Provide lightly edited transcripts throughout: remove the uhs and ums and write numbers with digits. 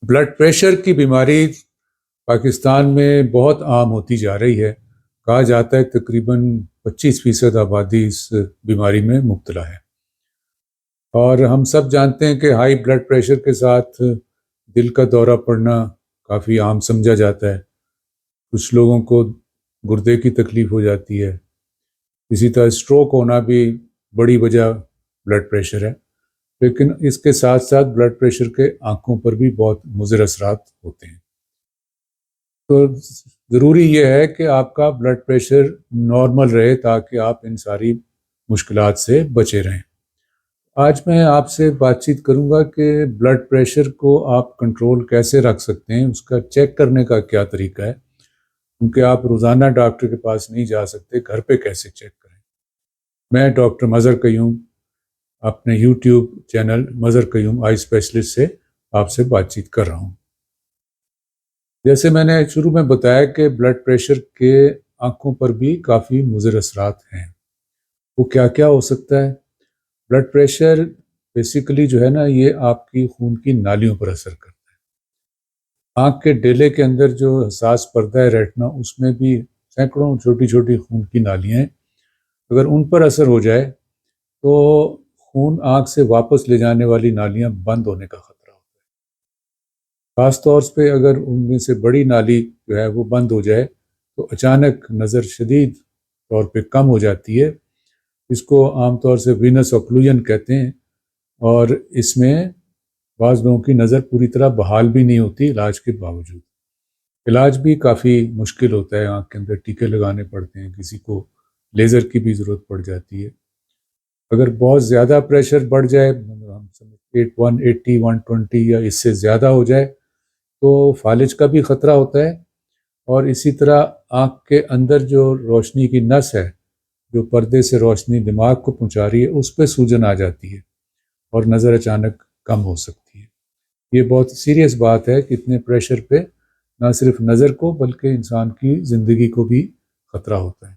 Blood pressure کی بیماری پاکستان میں بہت عام ہوتی جا رہی ہے۔ کہا جاتا ہے تقریباً 25% آبادی اس بیماری میں مبتلا ہے، اور ہم سب جانتے ہیں کہ ہائی بلڈ پریشر کے ساتھ دل کا دورہ پڑنا کافی عام سمجھا جاتا ہے۔ کچھ لوگوں کو گردے کی تکلیف ہو جاتی ہے، اسی طرح اسٹروک ہونا بھی بڑی وجہ بلڈ پریشر ہے، لیکن اس کے ساتھ ساتھ بلڈ پریشر کے آنکھوں پر بھی بہت مضر اثرات ہوتے ہیں۔ تو ضروری یہ ہے کہ آپ کا بلڈ پریشر نارمل رہے تاکہ آپ ان ساری مشکلات سے بچے رہیں۔ آج میں آپ سے بات چیت کروں گا کہ بلڈ پریشر کو آپ کنٹرول کیسے رکھ سکتے ہیں، اس کا چیک کرنے کا کیا طریقہ ہے، کیونکہ آپ روزانہ ڈاکٹر کے پاس نہیں جا سکتے، گھر پہ کیسے چیک کریں۔ میں ڈاکٹر مظہر قیوم اپنے یوٹیوب چینل مظہر قیوم آئی اسپیشلسٹ سے آپ سے بات چیت کر رہا ہوں۔ جیسے میں نے شروع میں بتایا کہ بلڈ پریشر کے آنکھوں پر بھی کافی مضر اثرات ہیں۔ وہ کیا کیا ہو سکتا ہے؟ بلڈ پریشر بیسیکلی جو ہے نا، یہ آپ کی خون کی نالیوں پر اثر کرتا ہے۔ آنکھ کے ڈیلے کے اندر جو حساس پردہ ہے ریٹنا، اس میں بھی سینکڑوں چھوٹی چھوٹی خون کی نالیاں ہیں۔ اگر ان پر اثر ہو جائے تو خون آنکھ سے واپس لے جانے والی نالیاں بند ہونے کا خطرہ ہوتا ہے۔ خاص طور پہ اگر ان میں سے بڑی نالی جو ہے وہ بند ہو جائے تو اچانک نظر شدید طور پہ کم ہو جاتی ہے، اس کو عام طور سے وینس اوکلوژن کہتے ہیں، اور اس میں بعض لوگوں کی نظر پوری طرح بحال بھی نہیں ہوتی علاج کے باوجود۔ علاج بھی کافی مشکل ہوتا ہے، آنکھ کے اندر ٹیکے لگانے پڑتے ہیں، کسی کو لیزر کی بھی ضرورت پڑ جاتی ہے۔ اگر بہت زیادہ پریشر بڑھ جائے، ہم 180 120 یا اس سے زیادہ ہو جائے تو فالج کا بھی خطرہ ہوتا ہے، اور اسی طرح آنکھ کے اندر جو روشنی کی نس ہے، جو پردے سے روشنی دماغ کو پہنچا رہی ہے، اس پہ سوجن آ جاتی ہے اور نظر اچانک کم ہو سکتی ہے۔ یہ بہت سیریس بات ہے کہ اتنے پریشر پہ نہ صرف نظر کو بلکہ انسان کی زندگی کو بھی خطرہ ہوتا ہے۔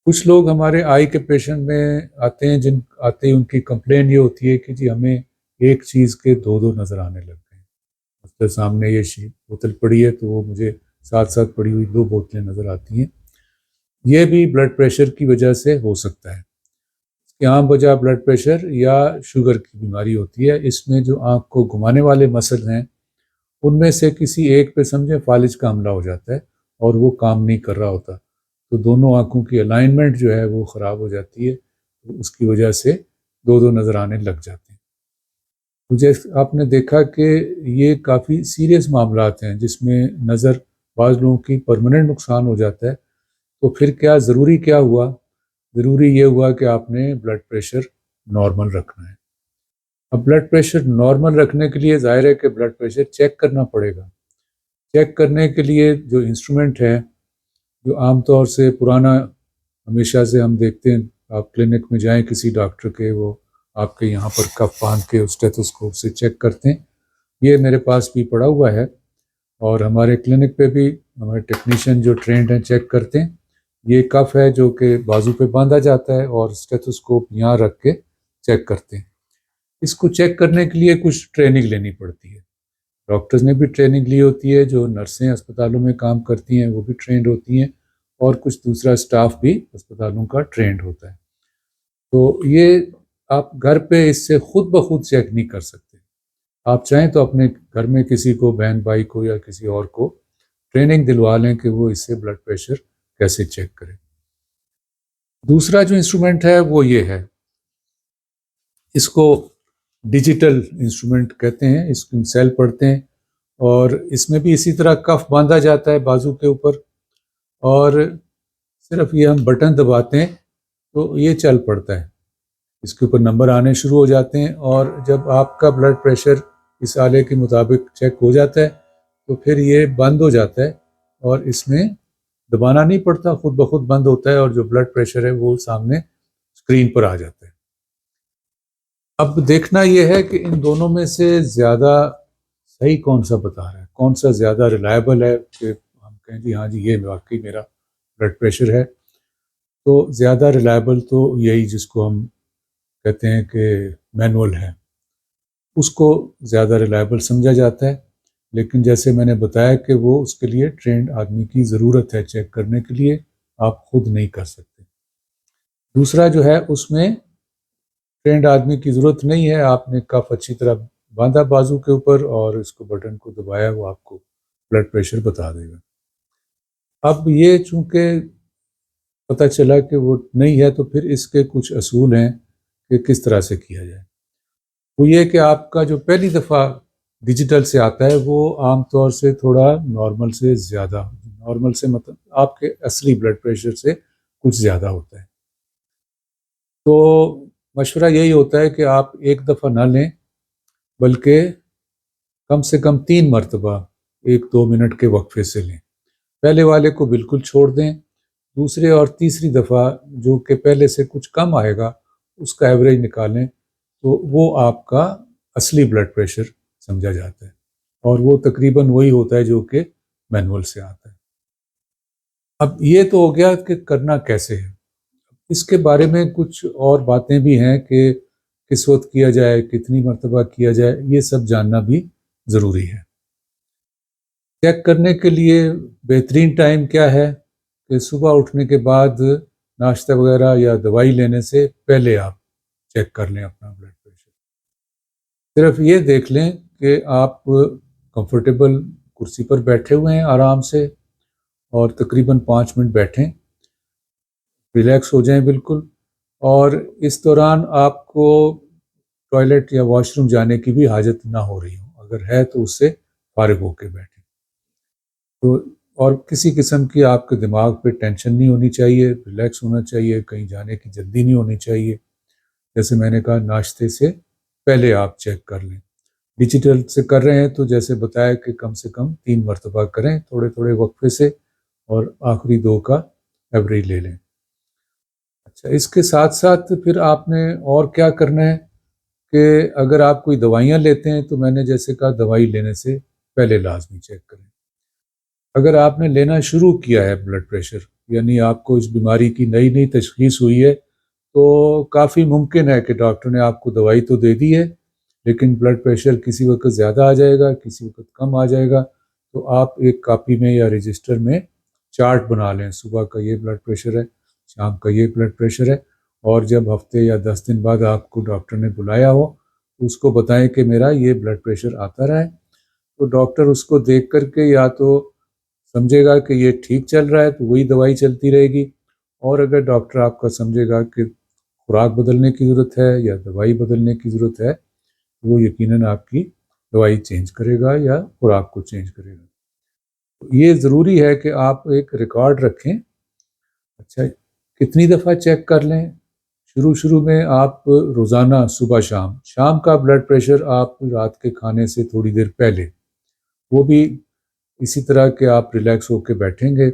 کچھ لوگ ہمارے آئی کے پیشنٹ میں آتے ہیں، ان کی کمپلین یہ ہوتی ہے کہ جی ہمیں ایک چیز کے دو نظر آنے لگ گئے ہیں۔ مثلا سامنے یہ بوتل پڑی ہے تو وہ مجھے ساتھ ساتھ پڑی ہوئی 2 بوتلیں نظر آتی ہیں۔ یہ بھی بلڈ پریشر کی وجہ سے ہو سکتا ہے۔ اس کی عام وجہ بلڈ پریشر یا شوگر کی بیماری ہوتی ہے۔ اس میں جو آنکھ کو گھمانے والے مسل ہیں، ان میں سے کسی ایک پہ سمجھیں فالج کا حملہ ہو جاتا ہے اور وہ کام نہیں کر رہا ہوتا، تو دونوں آنکھوں کی الائنمنٹ جو ہے وہ خراب ہو جاتی ہے، تو اس کی وجہ سے 2 نظر آنے لگ جاتے ہیں۔ تو جیسے آپ نے دیکھا کہ یہ کافی سیریس معاملات ہیں جس میں نظر بعض لوگوں کی پرماننٹ نقصان ہو جاتا ہے۔ تو پھر ضروری کیا ہوا؟ ضروری یہ ہوا کہ آپ نے بلڈ پریشر نارمل رکھنا ہے۔ اب بلڈ پریشر نارمل رکھنے کے لیے ظاہر ہے کہ بلڈ پریشر چیک کرنا پڑے گا۔ چیک کرنے کے لیے جو انسٹرومنٹ ہے، جو عام طور سے پرانا ہمیشہ سے ہم دیکھتے ہیں، آپ کلینک میں جائیں کسی ڈاکٹر کے، وہ آپ کے یہاں پر کف باندھ کے اسٹیتھوسکوپ سے چیک کرتے ہیں۔ یہ میرے پاس بھی پڑا ہوا ہے، اور ہمارے کلینک پہ بھی ہمارے ٹیکنیشین جو ٹرینڈ ہیں چیک کرتے ہیں۔ یہ کف ہے جو کہ بازو پہ باندھا جاتا ہے، اور اسٹیتھوسکوپ یہاں رکھ کے چیک کرتے ہیں۔ اس کو چیک کرنے کے لیے کچھ ٹریننگ لینی پڑتی ہے۔ ڈاکٹرز نے بھی ٹریننگ لی ہوتی ہے، جو نرسیں اسپتالوں میں کام کرتی ہیں وہ بھی ٹرینڈ ہوتی ہیں، اور کچھ دوسرا اسٹاف بھی اسپتالوں کا ٹرینڈ ہوتا ہے۔ تو یہ آپ گھر پہ اس سے خود بخود چیک نہیں کر سکتے۔ آپ چاہیں تو اپنے گھر میں کسی کو، بہن بھائی کو یا کسی اور کو ٹریننگ دلوا لیں کہ وہ اس سے بلڈ پریشر کیسے چیک کرے۔ دوسرا جو انسٹرومنٹ ہے وہ یہ ہے، اس کو ڈیجیٹل انسٹرومنٹ کہتے ہیں، اس کو سیل پڑھتے ہیں، اور اس میں بھی اسی طرح کف باندھا جاتا ہے بازو کے اوپر، اور صرف یہ ہم بٹن دباتے ہیں تو یہ چل پڑتا ہے۔ اس کے اوپر نمبر آنے شروع ہو جاتے ہیں، اور جب آپ کا بلڈ پریشر اس آلے کے مطابق چیک ہو جاتا ہے تو پھر یہ بند ہو جاتا ہے، اور اس میں دبانا نہیں پڑتا، خود بخود بند ہوتا ہے، اور جو بلڈ پریشر ہے وہ سامنے اسکرین پر آ جاتا ہے۔ اب دیکھنا یہ ہے کہ ان دونوں میں سے زیادہ صحیح کون سا بتا رہا ہے، کون سا زیادہ ریلائبل ہے کہ ہم کہیں جی ہاں جی یہ واقعی میرا بلڈ پریشر ہے۔ تو زیادہ ریلائبل تو یہی جس کو ہم کہتے ہیں کہ مینول ہے، اس کو زیادہ ریلائبل سمجھا جاتا ہے۔ لیکن جیسے میں نے بتایا کہ وہ اس کے لیے ٹرینڈ آدمی کی ضرورت ہے چیک کرنے کے لیے، آپ خود نہیں کر سکتے۔ دوسرا جو ہے اس میں ٹرینڈ آدمی کی ضرورت نہیں ہے، آپ نے کف اچھی طرح باندھا بازو کے اوپر اور اس کو بٹن کو دبایا، وہ آپ کو بلڈ پریشر بتا دے گا۔ اب یہ چونکہ پتہ چلا کہ وہ نہیں ہے، تو پھر اس کے کچھ اصول ہیں کہ کس طرح سے کیا جائے۔ وہ یہ کہ آپ کا جو پہلی دفعہ ڈیجیٹل سے آتا ہے وہ عام طور سے تھوڑا نارمل سے زیادہ، نارمل سے مطلب آپ کے اصلی بلڈ پریشر سے کچھ زیادہ ہوتا ہے۔ تو مشورہ یہی ہوتا ہے کہ آپ ایک دفعہ نہ لیں، بلکہ کم سے کم 3 مرتبہ 1-2 منٹ کے وقفے سے لیں۔ پہلے والے کو بالکل چھوڑ دیں، دوسرے اور تیسری دفعہ جو کہ پہلے سے کچھ کم آئے گا اس کا ایوریج نکالیں، تو وہ آپ کا اصلی بلڈ پریشر سمجھا جاتا ہے، اور وہ تقریباً وہی ہوتا ہے جو کہ مینول سے آتا ہے۔ اب یہ تو ہو گیا کہ کرنا کیسے ہے۔ اس کے بارے میں کچھ اور باتیں بھی ہیں کہ کس وقت کیا جائے، کتنی مرتبہ کیا جائے، یہ سب جاننا بھی ضروری ہے۔ چیک کرنے کے لیے بہترین ٹائم کیا ہے کہ صبح اٹھنے کے بعد ناشتہ وغیرہ یا دوائی لینے سے پہلے آپ چیک کر لیں اپنا بلڈ پریشر۔ صرف یہ دیکھ لیں کہ آپ کمفرٹیبل کرسی پر بیٹھے ہوئے ہیں آرام سے، اور تقریباً 5 منٹ بیٹھیں، ریلیکس ہو جائیں بالکل، اور اس دوران آپ کو ٹوائلٹ یا واش روم جانے کی بھی حاجت نہ ہو رہی ہو، اگر ہے تو اس سے فارغ ہو کے بیٹھیں۔ تو اور کسی قسم کی آپ کے دماغ پہ ٹینشن نہیں ہونی چاہیے، ریلیکس ہونا چاہیے، کہیں جانے کی جلدی نہیں ہونی چاہیے۔ جیسے میں نے کہا ناشتے سے پہلے آپ چیک کر لیں۔ ڈیجیٹل سے کر رہے ہیں تو جیسے بتایا کہ کم سے کم 3 مرتبہ کریں تھوڑے تھوڑے وقفے سے، اور آخری 2 کا ایوریج لے لیں۔ اچھا، اس کے ساتھ ساتھ پھر آپ نے اور کیا کرنا ہے کہ اگر آپ کوئی دوائیاں لیتے ہیں تو میں نے جیسے کہا دوائی لینے سے پہلے لازمی چیک کریں۔ اگر آپ نے لینا شروع کیا ہے بلڈ پریشر، یعنی آپ کو اس بیماری کی نئی نئی تشخیص ہوئی ہے، تو کافی ممکن ہے کہ ڈاکٹر نے آپ کو دوائی تو دے دی ہے، لیکن بلڈ پریشر کسی وقت زیادہ آ جائے گا، کسی وقت کم آ جائے گا۔ تو آپ ایک کاپی میں یا رجسٹر میں چارٹ بنا لیں، صبح کا یہ بلڈ پریشر ہے، شام کا یہ بلڈ پریشر ہے، اور جب ہفتے یا 10 دن بعد آپ کو ڈاکٹر نے بلایا ہو تو اس کو بتائیں کہ میرا یہ بلڈ پریشر آتا رہا ہے۔ تو ڈاکٹر اس کو دیکھ کر کے یا تو سمجھے گا کہ یہ ٹھیک چل رہا ہے تو وہی دوائی چلتی رہے گی، اور اگر ڈاکٹر آپ کا سمجھے گا کہ خوراک بدلنے کی ضرورت ہے یا دوائی بدلنے کی ضرورت ہے، تو وہ یقیناً آپ کی دوائی چینج کرے گا یا خوراک کو چینج کرے گا۔ یہ ضروری ہے کہ آپ ایک ریکارڈ رکھیں۔ اچھا، کتنی دفعہ چیک کر لیں؟ شروع میں آپ روزانہ صبح شام کا بلڈ پریشر آپ رات کے کھانے سے تھوڑی دیر پہلے، وہ بھی اسی طرح کہ آپ ریلیکس ہو کے بیٹھیں گے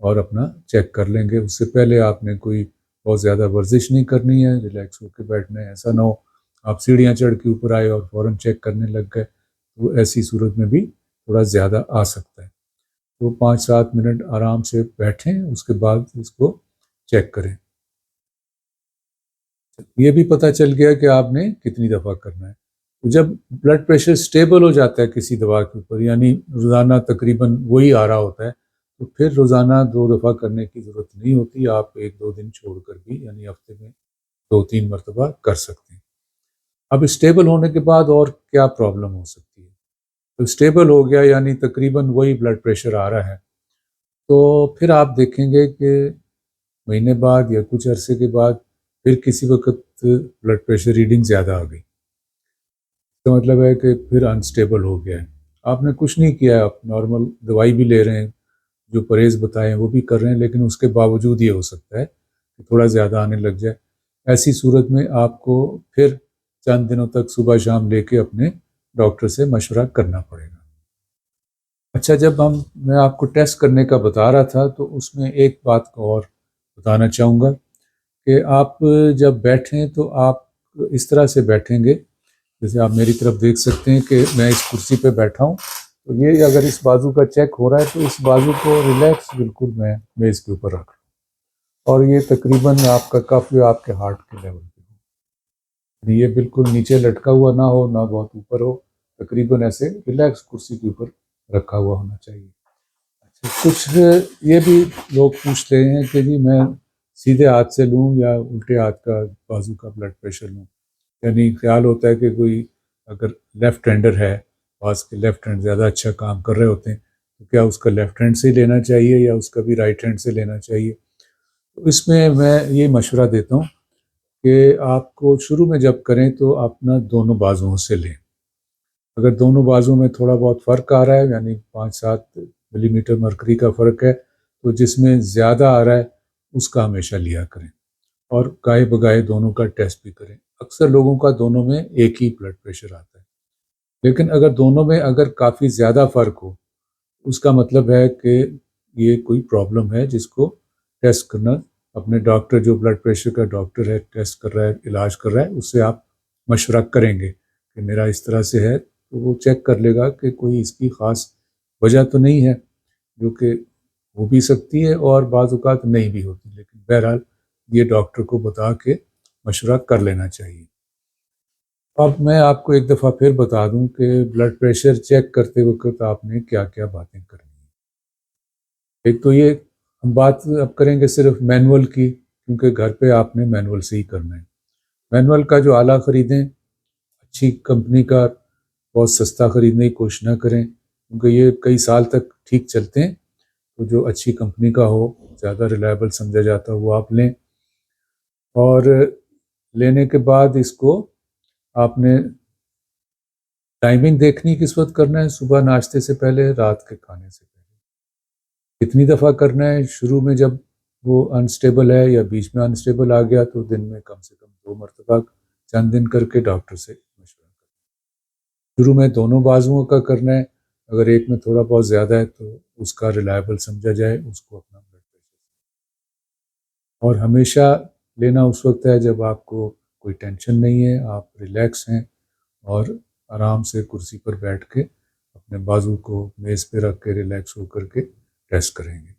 اور اپنا چیک کر لیں گے۔ اس سے پہلے آپ نے کوئی بہت زیادہ ورزش نہیں کرنی ہے، ریلیکس ہو کے بیٹھنا ہے۔ ایسا نہ ہو آپ سیڑھیاں چڑھ کے اوپر آئے اور فوراً چیک کرنے لگ گئے، تو ایسی صورت میں بھی تھوڑا زیادہ آ سکتا ہے۔ تو 5-7 منٹ آرام سے بیٹھیں، اس کے بعد اس کو چیک کریں۔ یہ بھی پتہ چل گیا کہ آپ نے کتنی دفعہ کرنا ہے۔ تو جب بلڈ پریشر سٹیبل ہو جاتا ہے کسی دوا کے اوپر، یعنی روزانہ تقریباً وہی آ رہا ہوتا ہے، تو پھر روزانہ 2 دفعہ کرنے کی ضرورت نہیں ہوتی، آپ 1-2 دن چھوڑ کر بھی، یعنی ہفتے میں 2-3 مرتبہ کر سکتے ہیں۔ اب اسٹیبل ہونے کے بعد اور کیا پرابلم ہو سکتی ہے؟ تو اسٹیبل ہو گیا یعنی تقریباً وہی بلڈ پریشر آ رہا ہے، تو پھر آپ دیکھیں گے کہ مہینے بعد یا کچھ عرصے کے بعد پھر کسی وقت بلڈ پریشر ریڈنگ زیادہ آ گئی، اس کا مطلب ہے کہ پھر انسٹیبل ہو گیا ہے۔ آپ نے کچھ نہیں کیا ہے، آپ نارمل دوائی بھی لے رہے ہیں، جو پرہیز بتائے ہیں وہ بھی کر رہے ہیں، لیکن اس کے باوجود یہ ہو سکتا ہے کہ تھوڑا زیادہ آنے لگ جائے۔ ایسی صورت میں آپ کو پھر چند دنوں تک صبح شام لے کے اپنے ڈاکٹر سے مشورہ کرنا پڑے گا۔ اچھا، جب میں آپ کو ٹیسٹ کرنے کا بتا رہا تھا تو اس میں ایک بات کو اور بتانا چاہوں گا کہ آپ جب بیٹھیں تو آپ اس طرح سے بیٹھیں گے، جیسے آپ میری طرف دیکھ سکتے ہیں کہ میں اس کرسی پہ بیٹھا ہوں، تو یہ اگر اس بازو کا چیک ہو رہا ہے تو اس بازو کو ریلیکس بالکل میں میز کے اوپر رکھ لوں، اور یہ تقریباً آپ کا کف جو آپ کے ہارٹ کے لیول پہ ہو، یہ بالکل نیچے لٹکا ہوا نہ ہو، نہ بہت اوپر ہو، تقریباً ایسے ریلیکس کرسی کے اوپر رکھا ہوا ہونا چاہیے۔ اچھا، کچھ یہ بھی لوگ پوچھتے ہیں کہ جی میں سیدھے ہاتھ سے لوں یا الٹے ہاتھ کا بازو کا بلڈ پریشر لوں، یعنی خیال ہوتا ہے کہ کوئی اگر لیفٹ ہینڈر ہے، بعض کے لیفٹ ہینڈ زیادہ اچھا کام کر رہے ہوتے ہیں، تو کیا اس کا لیفٹ ہینڈ سے ہی لینا چاہیے یا اس کا بھی رائٹ ہینڈ سے لینا چاہیے؟ تو اس میں یہ مشورہ دیتا ہوں کہ آپ کو شروع میں جب کریں تو اپنا دونوں بازوؤں سے لیں۔ اگر دونوں بازو میں تھوڑا بہت فرق آ رہا ہے، یعنی 5-7 ملی میٹر مرکری کا فرق ہے، تو جس میں زیادہ آ رہا ہے اس کا ہمیشہ لیا کریں، اور گائے بگائے دونوں کا ٹیسٹ بھی کریں۔ اکثر لوگوں کا دونوں میں ایک ہی بلڈ پریشر آتا ہے، لیکن اگر دونوں میں اگر کافی زیادہ فرق ہو، اس کا مطلب ہے کہ یہ کوئی پرابلم ہے جس کو ٹیسٹ کرنا، اپنے ڈاکٹر جو بلڈ پریشر کا ڈاکٹر ہے، ٹیسٹ کر رہا ہے، علاج کر رہا ہے، اس سے آپ مشورہ کریں گے کہ میرا اس طرح سے ہے، تو وہ چیک کر لے گا کہ کوئی اس کی خاص وجہ تو نہیں ہے، جو کہ ہو بھی سکتی ہے اور بعض اوقات نہیں بھی ہوتی، لیکن بہرحال یہ ڈاکٹر کو بتا کے مشورہ کر لینا چاہیے۔ اب میں آپ کو ایک دفعہ پھر بتا دوں کہ بلڈ پریشر چیک کرتے وقت آپ نے کیا کیا باتیں کرنی ہیں۔ ایک تو یہ ہم بات اب کریں گے صرف مینول کی، کیونکہ گھر پہ آپ نے مینول سے ہی کرنا ہے۔ مینول کا جو آلہ خریدیں، اچھی کمپنی کا، بہت سستا خریدنے کی کوشش نہ کریں، کیونکہ یہ کئی سال تک ٹھیک چلتے ہیں، تو جو اچھی کمپنی کا ہو، زیادہ ریلائبل سمجھا جاتا ہے، وہ آپ لیں۔ اور لینے کے بعد اس کو آپ نے ٹائمنگ دیکھنی کس وقت کرنا ہے، صبح ناشتے سے پہلے، رات کے کھانے سے پہلے۔ کتنی دفعہ کرنا ہے، شروع میں جب وہ انسٹیبل ہے یا بیچ میں انسٹیبل آ گیا تو دن میں کم سے کم 2 مرتبہ چند دن کر کے ڈاکٹر سے مشورہ کرنا۔ شروع میں دونوں بازوؤں کا کرنا ہے، اگر ایک میں تھوڑا بہت زیادہ ہے تو اس کا ریلائبل سمجھا جائے، اس کو اپنا بلڈ پریشر، اور ہمیشہ لینا اس وقت ہے جب آپ کو کوئی ٹینشن نہیں ہے، آپ ریلیکس ہیں اور آرام سے کرسی پر بیٹھ کے اپنے بازو کو میز پہ رکھ کے ریلیکس ہو کر کے ریسٹ کریں گے۔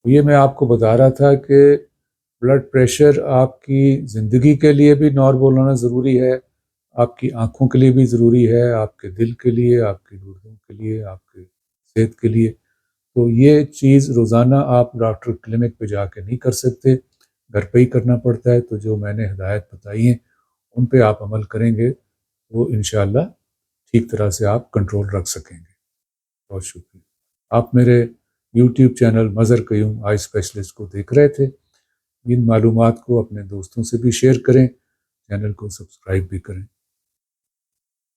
یہ میں آپ کو بتا رہا تھا کہ بلڈ پریشر آپ کی زندگی کے لیے بھی نارمل ہونا ضروری ہے، آپ کی آنکھوں کے لیے بھی ضروری ہے، آپ کے دل کے لیے، آپ کے گردوں کے لیے، آپ کے صحت کے لیے۔ تو یہ چیز روزانہ آپ ڈاکٹر کلینک پہ جا کے نہیں کر سکتے، گھر پہ ہی کرنا پڑتا ہے۔ تو جو میں نے ہدایت بتائی ہیں ان پہ آپ عمل کریں گے تو انشاءاللہ ٹھیک طرح سے آپ کنٹرول رکھ سکیں گے۔ بہت شکریہ۔ آپ میرے یوٹیوب چینل مظہر قیوم آئی اسپیشلسٹ کو دیکھ رہے تھے۔ ان معلومات کو اپنے دوستوں سے بھی شیئر کریں، چینل کو سبسکرائب بھی کریں۔